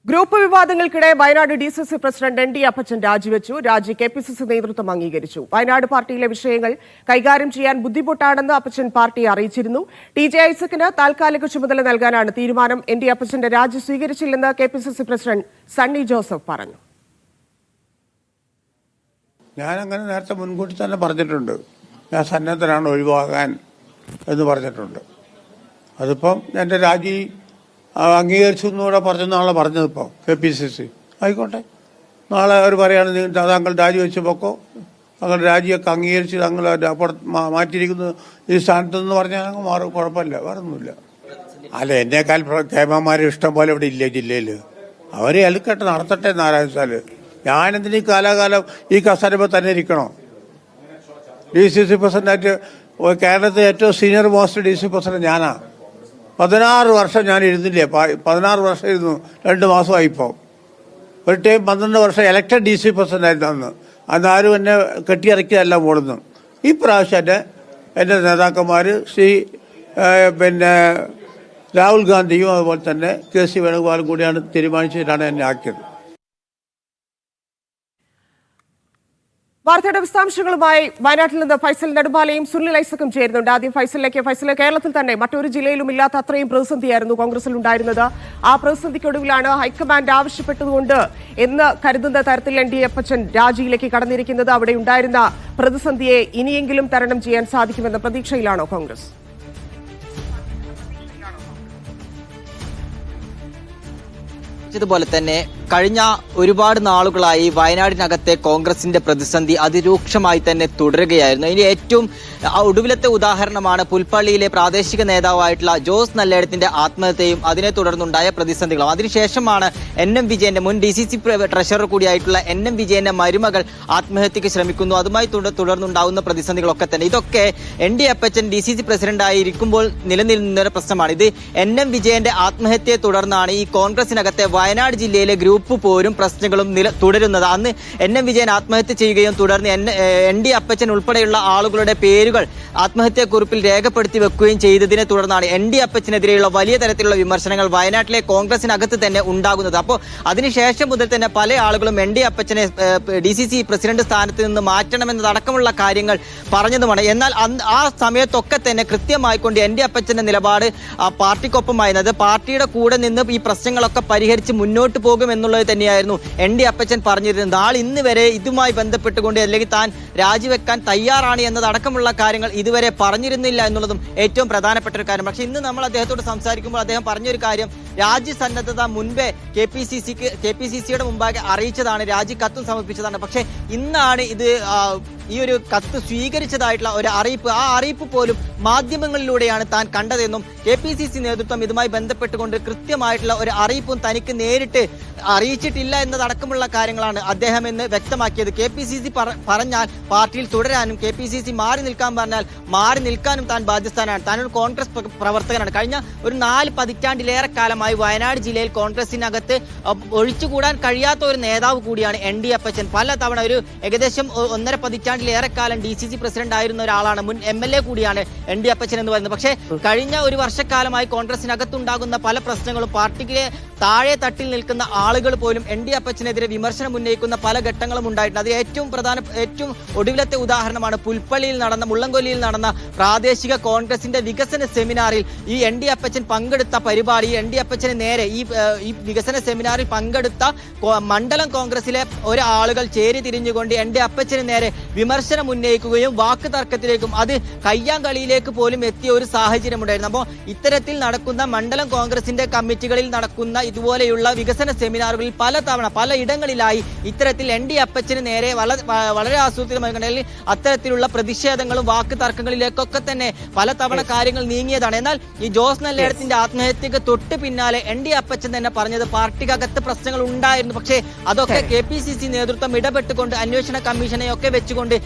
Group വിവാദങ്ങൾക്കിടെ Wayanad DCC president ND Appachan രാജിവെച്ചു. രാജി KPCC നേതൃത്വം അംഗീകരിച്ചു. വയനാട് പാർട്ടിയിലെ വിഷയങ്ങൾ കൈകാര്യം ചെയ്യാൻ ബുദ്ധിമുട്ടാണെന്ന് അപ്പച്ചൻ പാർട്ടിയെ അറിയിച്ചിരുന്നു. TJ ഐസക്കിന് താൽക്കാലിക ചുമതല നൽകാനാണ് തീരുമാനം. ND അപ്പച്ചന്റെ രാജി സ്വീകരിച്ചില്ലെന്ന് KPCC പ്രസിഡന്റ് സണ്ണി ജോസഫ് പറഞ്ഞു. ഞാനങ്ങനെ നേരത്തെ മുൻകൂട്ടി തന്നെ പറഞ്ഞിട്ടുണ്ട്. ഞാൻ സന്നദ്ധനാണ് ഒഴിവാകാൻ എന്ന് പറഞ്ഞിട്ടുണ്ട്. അതിപ്പം എൻ്റെ രാജി അംഗീകരിച്ചു എന്നൂടെ പറഞ്ഞെന്നാണല്ലോ പറഞ്ഞത്. ഇപ്പോൾ KPCC ആയിക്കോട്ടെ, നാളെ അവർ പറയുകയാണ് താങ്കൾ രാജിവെച്ച് പൊക്കോ, താങ്കളുടെ രാജിയൊക്കെ അംഗീകരിച്ച് താങ്കൾ അപ്പോൾ മാറ്റിയിരിക്കുന്നു ഈ സ്ഥാനത്ത് നിന്ന് പറഞ്ഞാൽ അങ്ങ് മാറും, കുഴപ്പമില്ല, വേറൊന്നുമില്ല. അല്ല, എന്നേക്കാൾ കേമന്മാർ ഇഷ്ടം പോലെ ഇവിടെ ഇല്ലേ ജില്ലയിൽ. അവരെ എളുക്കട്ടെ, നടത്തട്ടെ നാരായണസാല്. ഞാനെന്തിനീ കാലാകാലം ഈ കസരമ്പോൾ തന്നെ ഇരിക്കണോ? DCC പ്രസിഡന്റായിട്ട് കേരളത്തിലെ ഏറ്റവും സീനിയർ മോസ്റ്റ് DCC പ്രസിഡന്റ് ഞാനാ. 16 വർഷം ഞാൻ ഇരുന്നില്ലേ? 16 വർഷം ഇരുന്നു, 2 മാസമായിപ്പോൾ. ഒരു ടൈം 12 വർഷം ഇലക്ടഡ് DCC പ്രസിഡന്റ് ആയിരുന്നു. അന്നാരും എന്നെ കെട്ടിയിറക്കിയതല്ല ഓടുന്നു. ഈ പ്രാവശ്യം എൻ്റെ നേതാക്കന്മാർ രാഹുൽ ഗാന്ധിയും അതുപോലെ തന്നെ KC വേണുഗോപാലും കൂടിയാണ് തീരുമാനിച്ചിട്ടാണ് എന്നെ ആക്കിയത്. വാർത്തയുടെ വിശദാംശങ്ങളുമായി വയനാട്ടിൽ നിന്ന് ഫൈസൽ നെടുമ്പാലയും സുനിൽ ഐസക്കും ചേരുന്നുണ്ട്. ആദ്യം ഫൈസലിലേക്ക്. ഫൈസൽ, കേരളത്തിൽ തന്നെ മറ്റൊരു ജില്ലയിലും ഇല്ലാത്ത അത്രയും പ്രതിസന്ധിയായിരുന്നു കോൺഗ്രസിൽ ഉണ്ടായിരുന്നത്. ആ പ്രതിസന്ധിക്കൊടുവിലാണ് ഹൈക്കമാൻഡ് ആവശ്യപ്പെട്ടതുകൊണ്ട് എന്ന് കരുതുന്ന തരത്തിൽ ND അപ്പച്ചൻ രാജിയിലേക്ക് കടന്നിരിക്കുന്നത്. അവിടെ ഉണ്ടായിരുന്ന പ്രതിസന്ധിയെ ഇനിയെങ്കിലും തരണം ചെയ്യാൻ സാധിക്കുമെന്ന പ്രതീക്ഷയിലാണോ കോൺഗ്രസ്? പോലെ തന്നെ കഴിഞ്ഞ ഒരുപാട് നാളുകളായി വയനാടിനകത്തെ കോൺഗ്രസിന്റെ പ്രതിസന്ധി അതിരൂക്ഷമായി തന്നെ തുടരുകയായിരുന്നു. ഇനി ഏറ്റവും ഒടുവിലത്തെ ഉദാഹരണമാണ് പുൽപ്പള്ളിയിലെ പ്രാദേശിക നേതാവായിട്ടുള്ള ജോസ് നല്ലേടത്തിന്റെ ആത്മഹത്യയും അതിനെ തുടർന്നുണ്ടായ പ്രതിസന്ധികളും. അതിനുശേഷമാണ് NM വിജയന്റെ മുൻ DCC ട്രഷറർ കൂടിയായിട്ടുള്ള NM വിജയന്റെ മരുമകൾ ആത്മഹത്യക്ക് ശ്രമിക്കുന്നു. അതുമായി തുടർന്നുണ്ടാകുന്ന പ്രതിസന്ധികളൊക്കെ തന്നെ ഇതൊക്കെ ND അപ്പച്ചൻ DCC പ്രസിഡന്റായിരിക്കുമ്പോൾ നിലനിൽക്കുന്ന പ്രശ്നമാണ്. ഇത് NM വിജയന്റെ ആത്മഹത്യയെ തുടർന്നാണ് ഈ കോൺഗ്രസിനകത്തെ വയനാട് ജില്ലയിലെ ഗ്രൂപ്പ് പോരും പ്രശ്നങ്ങളും തുടരുന്നത്. അന്ന് NM വിജയൻ ആത്മഹത്യ ചെയ്യുകയും തുടർന്ന് ND അപ്പച്ചൻ ഉൾപ്പെടെയുള്ള ആളുകളുടെ പേരുകൾ ആത്മഹത്യാക്കുറിപ്പിൽ രേഖപ്പെടുത്തി വെക്കുകയും ചെയ്തതിനെ തുടർന്നാണ് ND അപ്പച്ചനെതിരെയുള്ള വലിയ തരത്തിലുള്ള വിമർശനങ്ങൾ വയനാട്ടിലെ കോൺഗ്രസിനകത്ത് തന്നെ ഉണ്ടാകുന്നത്. അപ്പോൾ അതിനുശേഷം മുതൽ തന്നെ പല ആളുകളും ND അപ്പച്ചനെ DCC പ്രസിഡന്റ് സ്ഥാനത്ത് നിന്ന് മാറ്റണമെന്നതടക്കമുള്ള കാര്യങ്ങൾ പറഞ്ഞതുമാണ്. എന്നാൽ ആ സമയത്തൊക്കെ തന്നെ കൃത്യമായിക്കൊണ്ട് ND അപ്പച്ചന്റെ നിലപാട് പാർട്ടിക്കൊപ്പമായിരുന്നത്, പാർട്ടിയുടെ കൂടെ നിന്ന് ഈ പ്രശ്നങ്ങളൊക്കെ പരിഹരിച്ച് മുന്നോട്ട് പോകുമെന്നുള്ളത് തന്നെയായിരുന്നു ND അപ്പച്ചൻ പറഞ്ഞിരുന്നത്. നാളെ ഇന്ന് വരെ ഇതുമായി ബന്ധപ്പെട്ടുകൊണ്ട് അല്ലെങ്കിൽ താൻ രാജിവെക്കാൻ തയ്യാറാണ് എന്നതടക്കമുള്ള കാര്യങ്ങൾ ഇതുവരെ പറഞ്ഞിരുന്നില്ല എന്നുള്ളതും ഏറ്റവും പ്രധാനപ്പെട്ട ഒരു കാര്യം. പക്ഷെ ഇന്ന് നമ്മൾ അദ്ദേഹത്തോട് സംസാരിക്കുമ്പോൾ അദ്ദേഹം പറഞ്ഞൊരു കാര്യം, രാജ്യസന്നദ്ധത മുൻപേ KPCCയുടെ മുമ്പാകെ അറിയിച്ചതാണ്, രാജിക്കത്തും സമർപ്പിച്ചതാണ്. പക്ഷെ ഇന്നാണ് ഇത് ഈ ഒരു കത്ത് സ്വീകരിച്ചതായിട്ടുള്ള ഒരു അറിയിപ്പ്, ആ അറിയിപ്പ് പോലും മാധ്യമങ്ങളിലൂടെയാണ് താൻ കണ്ടതെന്നും KPCC നേതൃത്വം ഇതുമായി ബന്ധപ്പെട്ടുകൊണ്ട് കൃത്യമായിട്ടുള്ള ഒരു അറിയിപ്പും തനിക്ക് നേരിട്ട് അറിയിച്ചിട്ടില്ല എന്നതടക്കമുള്ള കാര്യങ്ങളാണ് അദ്ദേഹം എന്ന് വ്യക്തമാക്കിയത്. KPCC പറഞ്ഞാൽ പാർട്ടിയിൽ തുടരാനും KPCC മാറി നിൽക്കാൻ പറഞ്ഞാൽ മാറി നിൽക്കാനും താൻ ബാധ്യസ്ഥനാണ്. താനൊരു കോൺഗ്രസ് പ്രവർത്തകനാണ്. കഴിഞ്ഞ ഒരു 4 പതിറ്റാണ്ടിലേറെ കാലമായി വയനാട് ജില്ലയിൽ കോൺഗ്രസിനകത്ത് ഒഴിച്ചുകൂടാൻ കഴിയാത്ത ഒരു നേതാവ് കൂടിയാണ് ND അപ്പച്ചൻ. പല തവണ ഒരു ഏകദേശം 1.5 പതിറ്റാണ്ടിലേറെ കാലം DCC പ്രസിഡന്റ് ആയിരുന്ന ഒരാളാണ്, മുൻ MLA കൂടിയാണ് ND അപ്പച്ചൻ എന്ന് പറയുന്നത്. പക്ഷേ കഴിഞ്ഞ ഒരു വർഷക്കാലമായി കോൺഗ്രസിനകത്തുണ്ടാകുന്ന പല പ്രശ്നങ്ങളും പാർട്ടിയിലെ താഴെ തട്ടിൽ നിൽക്കുന്ന ആളുകൾ പോലും ND അപ്പച്ചനെതിരെ വിമർശനം ഉന്നയിക്കുന്ന പല ഘട്ടങ്ങളും ഉണ്ടായിട്ടുണ്ട്. അത് ഏറ്റവും ഒടുവിലത്തെ ഉദാഹരണമാണ് പുൽപ്പള്ളിയിൽ നടന്ന, മുള്ളംകൊല്ലിയിൽ നടന്ന പ്രാദേശിക കോൺഗ്രസിന്റെ വികസന സെമിനാറിൽ ഈ ND അപ്പച്ചൻ പങ്കെടുത്ത പരിപാടി. ND അപ്പച്ചന് നേരെ ഈ വികസന സെമിനാറിൽ പങ്കെടുത്ത മണ്ഡലം കോൺഗ്രസിലെ ഒരാളുകൾ ചേരി തിരിഞ്ഞുകൊണ്ട് ND അപ്പച്ചന് നേരെ വിമർശനം ഉന്നയിക്കുകയും വാക്ക് തർക്കത്തിലേക്കും അത് കയ്യാങ്കളിയിലേക്ക് പോലും എത്തിയ ഒരു സാഹചര്യം ഉണ്ടായിരുന്നു. അപ്പോൾ ഇത്തരത്തിൽ നടക്കുന്ന മണ്ഡലം കോൺഗ്രസിന്റെ കമ്മിറ്റികളിൽ നടക്കുന്ന ഇതുപോലെയുള്ള വികസന സെമിനാറുകളിൽ പലയിടങ്ങളിലായി ഇത്തരത്തിൽ ND അപ്പച്ചന് നേരെ വളരെ ആസൂത്രിതമായി അത്തരത്തിലുള്ള പ്രതിഷേധങ്ങളും വാക്ക് തർക്കങ്ങളിലേക്കൊക്കെ തന്നെ പലതവണ കാര്യങ്ങൾ നീങ്ങിയതാണ്. എന്നാൽ ഈ ജോസ് നല്ലേടത്തിന്റെ ആത്മഹത്യക്ക് തൊട്ട് പിന്നാലെ ND അപ്പച്ചൻ തന്നെ പറഞ്ഞത് പാർട്ടിക്കകത്ത് പ്രശ്നങ്ങൾ ഉണ്ടായിരുന്നു. പക്ഷേ അതൊക്കെ KPCC നേതൃത്വം ഇടപെട്ടുകൊണ്ട് അന്വേഷണ കമ്മീഷനെ ഒക്കെ വെച്ചുകൊണ്ട്